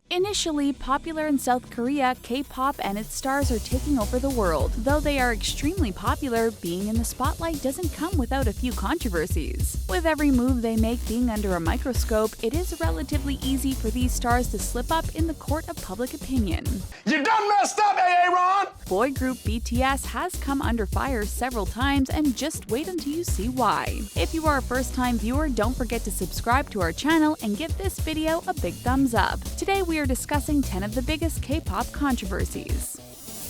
Initially popular in South Korea, K-pop and its stars are taking over the world. Though they are extremely popular, being in the spotlight doesn't come without a few controversies. With every move they make being under a microscope, it is relatively easy for these stars to slip up in the court of public opinion. You done messed up, Aaron! Boy group BTS has come under fire several times, and just wait until you see why. If you are a first-time viewer, don't forget to subscribe to our channel and give this video a big thumbs up. Today we are discussing 10 of the biggest K-pop controversies.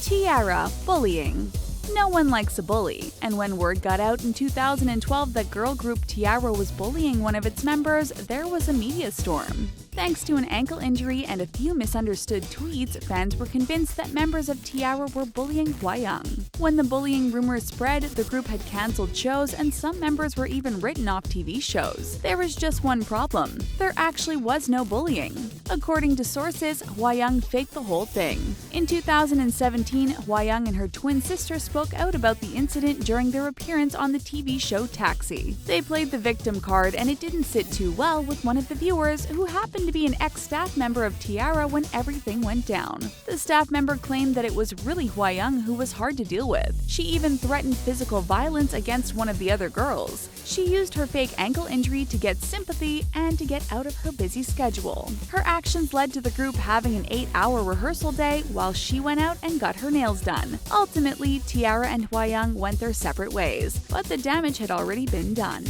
T-ARA Bullying. No one likes a bully, and when word got out in 2012 that girl group T-ARA was bullying one of its members, there was a media storm. Thanks to an ankle injury and a few misunderstood tweets, fans were convinced that members of T-ARA were bullying Hyun. When the bullying rumors spread, the group had cancelled shows and some members were even written off TV shows. There was just one problem: there actually was no bullying. According to sources, Hyun faked the whole thing. In 2017, Hyun and her twin sister spoke out about the incident during their appearance on the TV show Taxi. They played the victim card, and it didn't sit too well with one of the viewers, who happened to be an ex-staff member of T-ARA when everything went down. The staff member claimed that it was really Hyun who was hard to deal with. She even threatened physical violence against one of the other girls. She used her fake ankle injury to get sympathy and to get out of her busy schedule. Her actions led to the group having an 8-hour rehearsal day while she went out and got her nails done. Ultimately, T-ARA and Hyun went their separate ways, but the damage had already been done.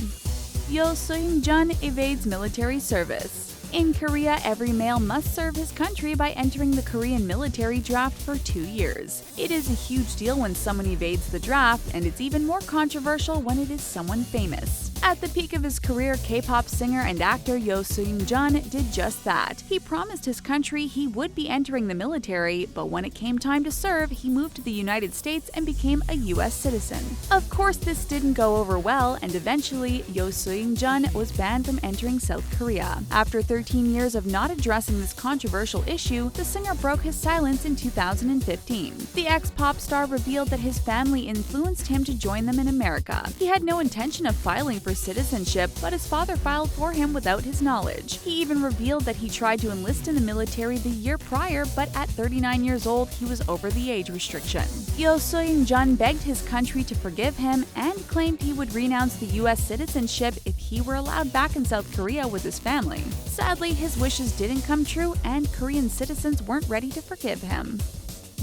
Seung-Jun evades military service. In Korea, every male must serve his country by entering the Korean military draft for 2 years. It is a huge deal when someone evades the draft, and it's even more controversial when it is someone famous. At the peak of his career, K-pop singer and actor Seung-Jun did just that. He promised his country he would be entering the military, but when it came time to serve, he moved to the United States and became a US citizen. Of course, this didn't go over well, and eventually, Seung-Jun was banned from entering South Korea. After 13 years of not addressing this controversial issue, the singer broke his silence in 2015. The ex-pop star revealed that his family influenced him to join them in America. He had no intention of filing for citizenship, but his father filed for him without his knowledge. He even revealed that he tried to enlist in the military the year prior, but at 39 years old, he was over the age restriction. Seung-Jun begged his country to forgive him and claimed he would renounce the US citizenship if he were allowed back in South Korea with his family. Sadly, his wishes didn't come true, and Korean citizens weren't ready to forgive him.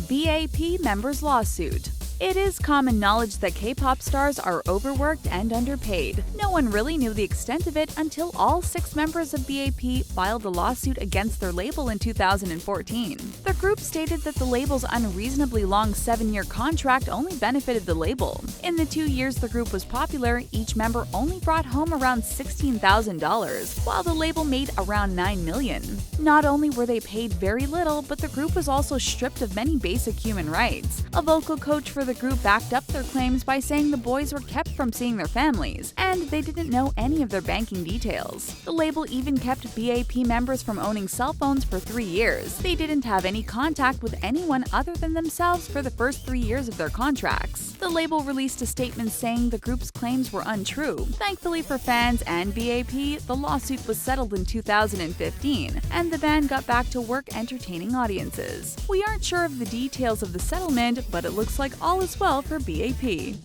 B.A.P members' lawsuit. It is common knowledge that K-pop stars are overworked and underpaid. No one really knew the extent of it until all 6 members of B.A.P filed a lawsuit against their label in 2014. The group stated that the label's unreasonably long 7-year contract only benefited the label. In the 2 years the group was popular, each member only brought home around $16,000, while the label made around $9 million. Not only were they paid very little, but the group was also stripped of many basic human rights. A vocal coach for the group backed up their claims by saying the boys were kept from seeing their families, and they didn't know any of their banking details. The label even kept B.A.P members from owning cell phones for 3 years. They didn't have any contact with anyone other than themselves for the first 3 years of their contracts. The label released a statement saying the group's claims were untrue. Thankfully for fans and B.A.P, the lawsuit was settled in 2015, and the band got back to work entertaining audiences. We aren't sure of the details of the settlement, but it looks like all is well for B.A.P.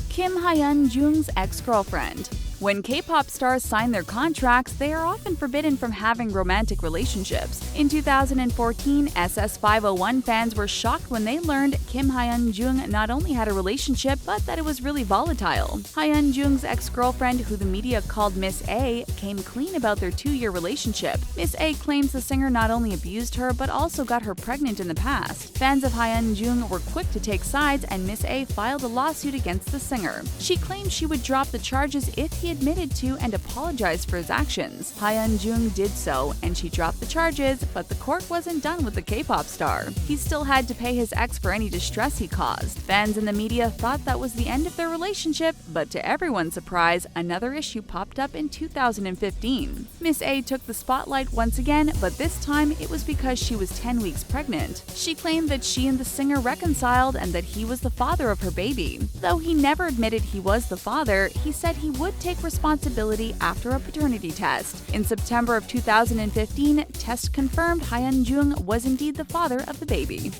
Kim Hyun-Joong's ex-girlfriend. When K-pop stars sign their contracts, they are often forbidden from having romantic relationships. In 2014, SS501 fans were shocked when they learned Kim Hyun-Joong not only had a relationship, but that it was really volatile. Hyun-Joong's ex-girlfriend, who the media called Miss A, came clean about their 2-year relationship. Miss A claims the singer not only abused her, but also got her pregnant in the past. Fans of Hyun-Joong were quick to take sides, and Miss A filed a lawsuit against the singer. She claimed she would drop the charges if he admitted to and apologized for his actions. Hyun-Joong did so, and she dropped the charges, but the court wasn't done with the K-pop star. He still had to pay his ex for any distress he caused. Fans in the media thought that was the end of their relationship, but to everyone's surprise, another issue popped up in 2015. Miss A took the spotlight once again, but this time it was because she was 10 weeks pregnant. She claimed that she and the singer reconciled and that he was the father of her baby. Though he never admitted he was the father, he said he would take take responsibility after a paternity test. In September of 2015, test confirmed Hyun was indeed the father of the baby.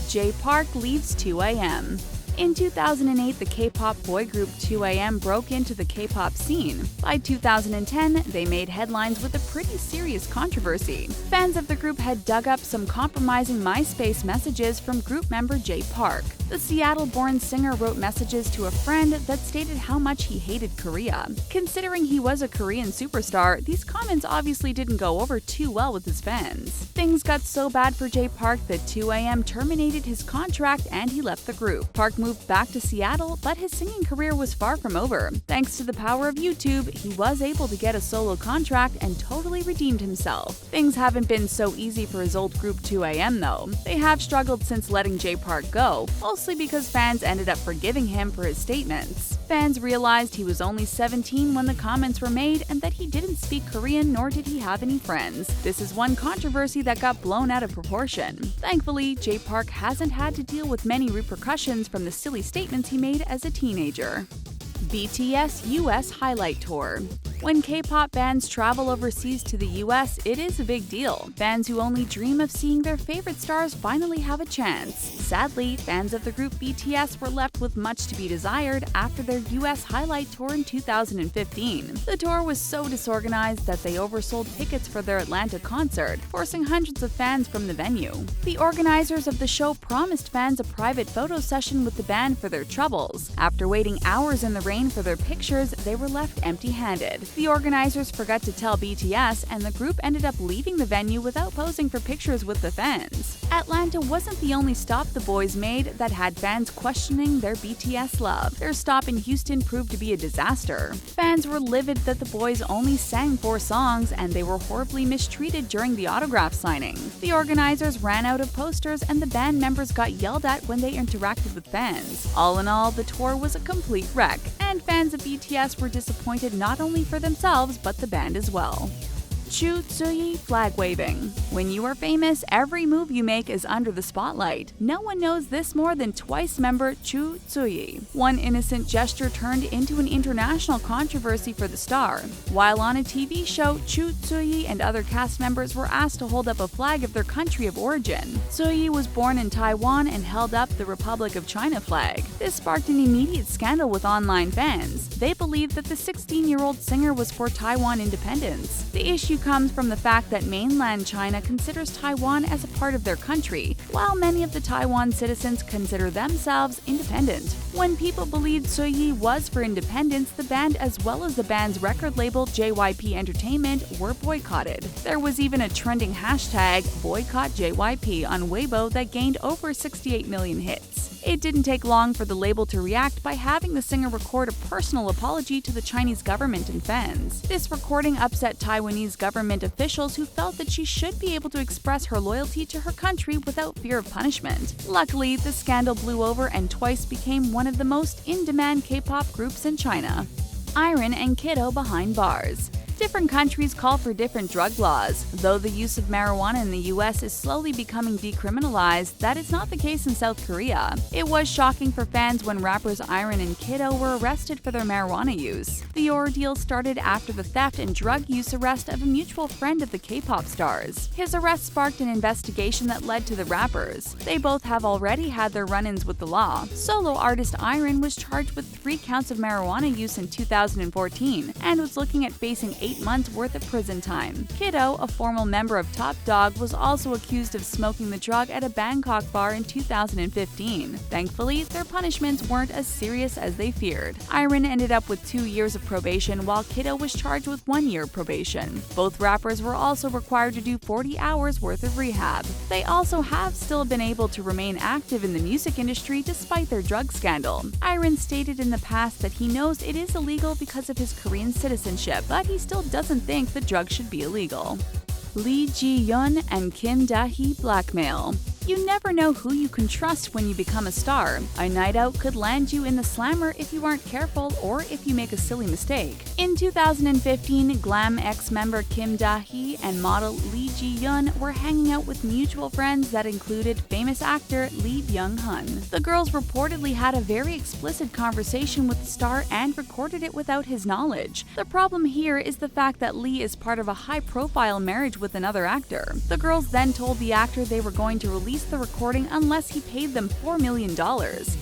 Jay Park leaves 2AM. In 2008, the K-pop boy group 2AM broke into the K-pop scene. By 2010, they made headlines with a pretty serious controversy. Fans of the group had dug up some compromising MySpace messages from group member Jay Park. The Seattle-born singer wrote messages to a friend that stated how much he hated Korea. Considering he was a Korean superstar, these comments obviously didn't go over too well with his fans. Things got so bad for Jay Park that 2AM terminated his contract and he left the group. Park moved back to Seattle, but his singing career was far from over. Thanks to the power of YouTube, he was able to get a solo contract and totally redeemed himself. Things haven't been so easy for his old group 2AM though. They have struggled since letting Jay Park go, mostly because fans ended up forgiving him for his statements. Fans realized he was only 17 when the comments were made and that he didn't speak Korean nor did he have any friends. This is one controversy that got blown out of proportion. Thankfully, Jay Park hasn't had to deal with many repercussions from the silly statements he made as a teenager. BTS US Highlight Tour. When K-pop bands travel overseas to the US, it is a big deal. Fans who only dream of seeing their favorite stars finally have a chance. Sadly, fans of the group BTS were left with much to be desired after their US Highlight Tour in 2015. The tour was so disorganized that they oversold tickets for their Atlanta concert, forcing hundreds of fans from the venue. The organizers of the show promised fans a private photo session with the band for their troubles. After waiting hours in the rain for their pictures, they were left empty-handed. The organizers forgot to tell BTS, and the group ended up leaving the venue without posing for pictures with the fans. Atlanta wasn't the only stop the boys made that had fans questioning their BTS love. Their stop in Houston proved to be a disaster. Fans were livid that the boys only sang 4 songs, and they were horribly mistreated during the autograph signing. The organizers ran out of posters, and the band members got yelled at when they interacted with fans. All in all, the tour was a complete wreck, and fans of BTS were disappointed not only for themselves but the band as well. Tzu-yu flag waving. When you are famous, every move you make is under the spotlight. No one knows this more than Twice member Tzu-yu. One innocent gesture turned into an international controversy for the star. While on a TV show, Tzu-yu and other cast members were asked to hold up a flag of their country of origin. Tzu-yu was born in Taiwan and held up the Republic of China flag. This sparked an immediate scandal with online fans. They believed that the 16-year-old singer was for Taiwan independence. The issue comes from the fact that mainland China considers Taiwan as a part of their country, while many of the Taiwan citizens consider themselves independent. When people believed Tzu-yu was for independence, the band as well as the band's record label JYP Entertainment were boycotted. There was even a trending hashtag #BoycottJYP on Weibo that gained over 68 million hits. It didn't take long for the label to react by having the singer record a personal apology to the Chinese government and fans. This recording upset Taiwanese government officials who felt that she should be able to express her loyalty to her country without fear of punishment. Luckily, the scandal blew over and Twice became one of the most in-demand K-pop groups in China. Iron and Kidoh behind bars. Different countries call for different drug laws. Though the use of marijuana in the US is slowly becoming decriminalized, that is not the case in South Korea. It was shocking for fans when rappers Iron and Kidoh were arrested for their marijuana use. The ordeal started after the theft and drug use arrest of a mutual friend of the K-pop stars. His arrest sparked an investigation that led to the rappers. They both have already had their run-ins with the law. Solo artist Iron was charged with 3 counts of marijuana use in 2014 and was looking at facing 8 months worth of prison time. Kidoh, a former member of Top Dog, was also accused of smoking the drug at a Bangkok bar in 2015. Thankfully, their punishments weren't as serious as they feared. Iron ended up with 2 years of probation, while Kidoh was charged with 1 year probation. Both rappers were also required to do 40 hours worth of rehab. They also have still been able to remain active in the music industry despite their drug scandal. Iron stated in the past that he knows it is illegal because of his Korean citizenship, but he still doesn't think the drug should be illegal. Lee Ji-yeon and Kim Da-hee blackmail. You never know who you can trust when you become a star. A night out could land you in the slammer if you aren't careful or if you make a silly mistake. In 2015, Glam X member Kim Da-hee and model Lee Ji-yeon were hanging out with mutual friends that included famous actor Lee Byung-hun. The girls reportedly had a very explicit conversation with the star and recorded it without his knowledge. The problem here is the fact that Lee is part of a high-profile marriage with another actor. The girls then told the actor they were going to release the recording unless he paid them $4 million.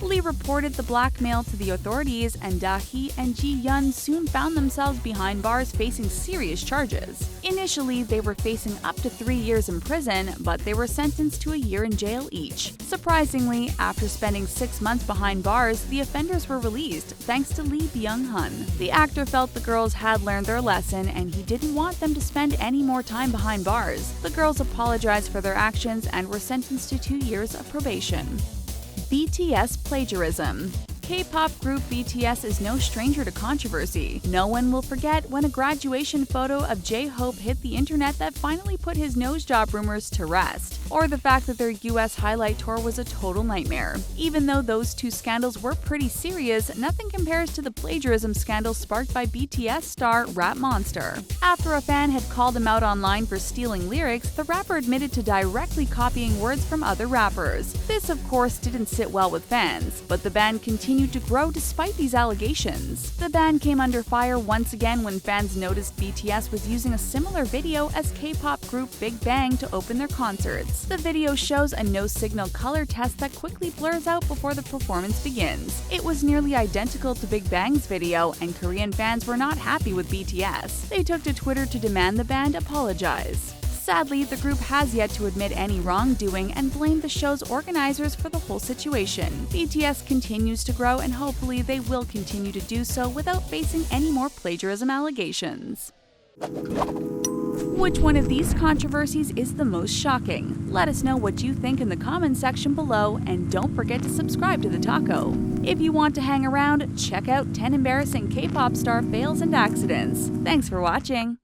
Lee reported the blackmail to the authorities, and Da-hee and Ji-yeon soon found themselves behind bars facing serious charges. Initially, they were facing up to 3 years in prison, but they were sentenced to a year in jail each. Surprisingly, after spending 6 months behind bars, the offenders were released, thanks to Lee Byung-hun. The actor felt the girls had learned their lesson, and he didn't want them to spend any more time behind bars. The girls apologized for their actions and were sentenced to 2 years of probation. BTS Plagiarism. K-pop group BTS is no stranger to controversy. No one will forget when a graduation photo of J-Hope hit the internet that finally put his nose job rumors to rest, or the fact that their US Highlight Tour was a total nightmare. Even though those two scandals were pretty serious, nothing compares to the plagiarism scandal sparked by BTS star Rap Monster. After a fan had called him out online for stealing lyrics, the rapper admitted to directly copying words from other rappers. This, of course, didn't sit well with fans, but the band continued to grow despite these allegations. The band came under fire once again when fans noticed BTS was using a similar video as K-pop group Big Bang to open their concerts. The video shows a no-signal color test that quickly blurs out before the performance begins. It was nearly identical to Big Bang's video, and Korean fans were not happy with BTS. They took to Twitter to demand the band apologize. Sadly, the group has yet to admit any wrongdoing and blamed the show's organizers for the whole situation. BTS continues to grow, and hopefully they will continue to do so without facing any more plagiarism allegations. Which one of these controversies is the most shocking? Let us know what you think in the comment section below, and don't forget to subscribe to the taco. If you want to hang around, check out 10 embarrassing K-pop star fails and accidents. Thanks for watching!